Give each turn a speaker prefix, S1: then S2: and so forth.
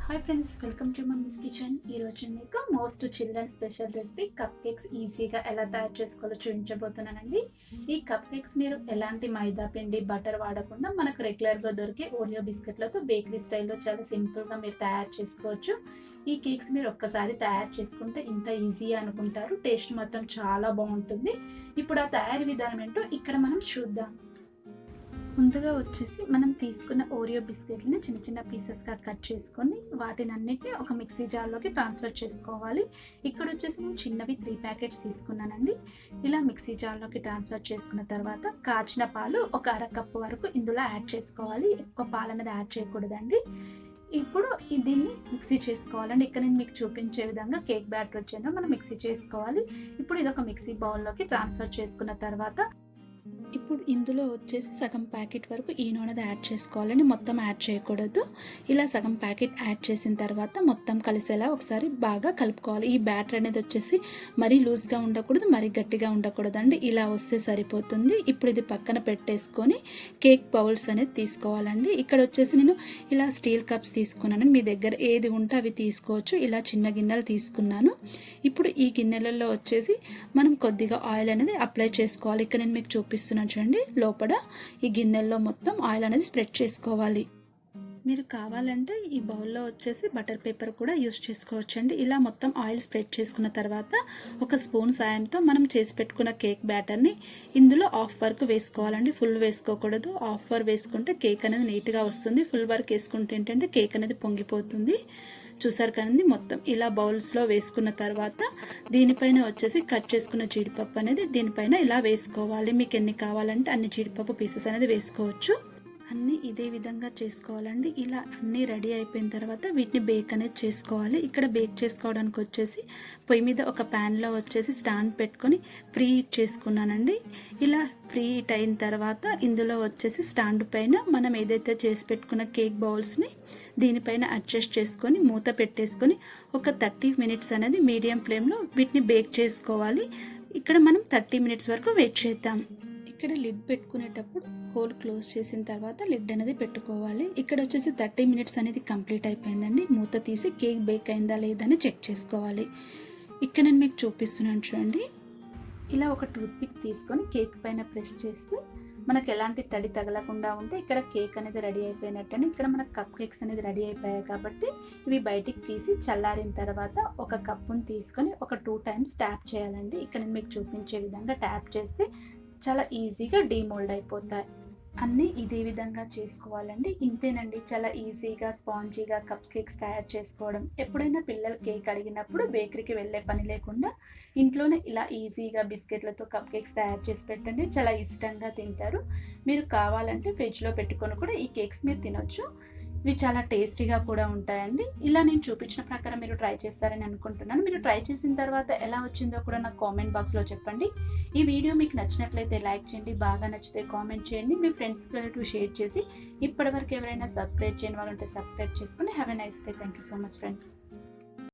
S1: Hi friends, welcome to mummies kitchen. ఈరోజు మీకు most children special recipe cup cakes ఈజీగా ఎలా తయారు చేసుకోవాలో చూపించబోతున్నానండి. ఈ కప్ కేక్స్ మీరు ఎలాంటి మైదా పిండి బటర్ వాడకుండా మనకు రెగ్యులర్గా దొరికే ఓరియో బిస్కెట్లతో బేకరీ స్టైల్లో చాలా సింపుల్గా మీరు తయారు చేసుకోవచ్చు. ఈ కేక్స్ మీరు ఒక్కసారి తయారు చేసుకుంటే ఇంత ఈజీ అనుకుంటారు. టేస్ట్ మాత్రం చాలా బాగుంటుంది. ఇప్పుడు ఆ తయారీ విధానం ఏంటో ఇక్కడ మనం చూద్దాం. ముందుగా వచ్చేసి మనం తీసుకున్న ఓరియో బిస్కెట్ని చిన్న చిన్న పీసెస్గా కట్ చేసుకొని వాటిని అన్నిటిని ఒక మిక్సీ జార్లోకి ట్రాన్స్ఫర్ చేసుకోవాలి. ఇక్కడ వచ్చేసి నేను చిన్నవి 3 ప్యాకెట్స్ తీసుకున్నానండి. ఇలా మిక్సీ జార్లోకి ట్రాన్స్ఫర్ చేసుకున్న తర్వాత కాచిన పాలు ఒక అరకప్పు వరకు ఇందులో యాడ్ చేసుకోవాలి. ఎక్కువ పాలు అనేది యాడ్ చేయకూడదండి. ఇప్పుడు దీన్ని మిక్సీ చేసుకోవాలండి. ఇక్కడ నేను మీకు చూపించే విధంగా కేక్ బ్యాటర్ వచ్చేందుకు మనం మిక్సీ చేసుకోవాలి. ఇప్పుడు ఇది ఒక మిక్సీ బౌల్లోకి ట్రాన్స్ఫర్ చేసుకున్న తర్వాత ఇప్పుడు ఇందులో వచ్చేసి సగం ప్యాకెట్ వరకు ఈనో అనేది యాడ్ చేసుకోవాలండి. మొత్తం యాడ్ చేయకూడదు. ఇలా సగం ప్యాకెట్ యాడ్ చేసిన తర్వాత మొత్తం కలిసేలా ఒకసారి బాగా కలుపుకోవాలి. ఈ బ్యాటర్ అనేది వచ్చేసి మరీ లూజ్గా ఉండకూడదు, మరీ గట్టిగా ఉండకూడదు అండి. ఇలా వస్తే సరిపోతుంది. ఇప్పుడు ఇది పక్కన పెట్టేసుకొని కేక్ బౌల్స్ అనేది తీసుకోవాలండి. ఇక్కడ వచ్చేసి నేను ఇలా స్టీల్ కప్స్ తీసుకున్నాను. మీ దగ్గర ఏది ఉంటే అవి తీసుకోవచ్చు. ఇలా చిన్న గిన్నెలు తీసుకున్నాను. ఇప్పుడు ఈ గిన్నెలలో వచ్చేసి మనం కొద్దిగా ఆయిల్ అనేది అప్లై చేసుకోవాలి. ఇక్కడ నేను మీకు చూపిస్తున్నాను చూడండి. లోపల ఈ గిన్నెల్లో మొత్తం ఆయిల్ అనేది స్ప్రెడ్ చేసుకోవాలి. మీరు కావాలంటే ఈ బౌల్లో వచ్చేసి బటర్ పేపర్ కూడా యూస్ చేసుకోవచ్చండి. ఇలా మొత్తం ఆయిల్ స్ప్రెడ్ చేసుకున్న తర్వాత ఒక స్పూన్ సాయంతో మనం చేసి పెట్టుకున్న కేక్ బ్యాటర్ని ఇందులో హాఫ్ వరకు వేసుకోవాలండి. ఫుల్ వేసుకోకూడదు. హాఫ్ వరకు వేసుకుంటే కేక్ అనేది నీట్గా వస్తుంది. ఫుల్ వరకు వేసుకుంటే ఏంటంటే కేక్ అనేది పొంగిపోతుంది. చూసారు కదండి. మొత్తం ఇలా బౌల్స్లో వేసుకున్న తర్వాత దీనిపైన వచ్చేసి కట్ చేసుకున్న జీడిపప్పు అనేది దీనిపైన ఇలా వేసుకోవాలి. మీకు ఎన్ని కావాలంటే అన్ని జీడిపప్పు పీసెస్ అనేది వేసుకోవచ్చు. అన్నీ ఇదే విధంగా చేసుకోవాలండి. ఇలా అన్నీ రెడీ అయిపోయిన తర్వాత వీటిని బేక్ అనేది చేసుకోవాలి. ఇక్కడ బేక్ చేసుకోవడానికి వచ్చేసి పొయ్యి మీద ఒక ప్యాన్లో వచ్చేసి స్టాండ్ పెట్టుకొని ప్రీ హీట్ చేసుకున్నానండి. ఇలా ప్రీ హీట్ అయిన తర్వాత ఇందులో వచ్చేసి స్టాండ్ పైన మనం ఏదైతే చేసి పెట్టుకున్న కేక్ బౌల్స్ని దీనిపైన అడ్జస్ట్ చేసుకొని మూత పెట్టేసుకొని ఒక 30 మినిట్స్ అనేది మీడియం ఫ్లేమ్లో వీటిని బేక్ చేసుకోవాలి. ఇక్కడ మనం 30 మినిట్స్ వరకు వెయిట్ చేద్దాం. ఇక్కడ లిడ్ పెట్టుకునేటప్పుడు హోల్ క్లోజ్ చేసిన తర్వాత లిడ్ అనేది పెట్టుకోవాలి. ఇక్కడ వచ్చేసి 30 మినిట్స్ అనేది కంప్లీట్ అయిపోయిందండి. మూత తీసి కేక్ బేక్ అయిందా లేదని చెక్ చేసుకోవాలి. ఇక్కడ నేను మీకు చూపిస్తున్నాను చూడండి. ఇలా ఒక టూత్ పిక్ తీసుకొని కేక్ పైన ప్రెస్ చేస్తే మనకు ఎలాంటి తడి తగలకుండా ఉంటే ఇక్కడ కేక్ అనేది రెడీ అయిపోయినట్టని. ఇక్కడ మనకు కప్ కేక్స్ అనేది రెడీ అయిపోయాయి కాబట్టి ఇవి బయటికి తీసి చల్లారిన తర్వాత ఒక కప్పును తీసుకొని ఒక 2 టైమ్స్ ట్యాప్ చేయాలండి. ఇక్కడ నేను మీకు చూపించే విధంగా ట్యాప్ చేస్తే చాలా ఈజీగా డీమోల్డ్ అయిపోతాయి. అన్నీ ఇదే విధంగా చేసుకోవాలండి. ఇంతేనండి, చాలా ఈజీగా స్పాంజీగా కప్ కేక్స్ తయారు చేసుకోవడం. ఎప్పుడైనా పిల్లలు కేక్ అడిగినప్పుడు బేకరీకి వెళ్ళే పని లేకుండా ఇంట్లోనే ఇలా ఈజీగా బిస్కెట్లతో కప్ కేక్స్ తయారు చేసి పెట్టండి. చాలా ఇష్టంగా తింటారు. మీరు కావాలంటే ఫ్రిడ్జ్లో పెట్టుకొని కూడా ఈ కేక్స్ మీరు తినొచ్చు. ఇవి చాలా టేస్టీగా కూడా ఉంటాయండి. ఇలా నేను చూపించిన ప్రకారం మీరు ట్రై చేస్తారని అనుకుంటున్నాను. మీరు ట్రై చేసిన తర్వాత ఎలా వచ్చిందో కూడా నాకు కామెంట్ బాక్స్లో చెప్పండి. ఈ వీడియో మీకు నచ్చినట్లయితే లైక్ చేయండి. బాగా నచ్చితే కామెంట్ చేయండి. మీ ఫ్రెండ్స్ రిలేటివ్ షేర్ చేసి ఇప్పటివరకు ఎవరైనా సబ్స్క్రైబ్ చేయని వాళ్ళు ఉంటే సబ్స్క్రైబ్ చేసుకుని have a nice day. Thank you so much friends.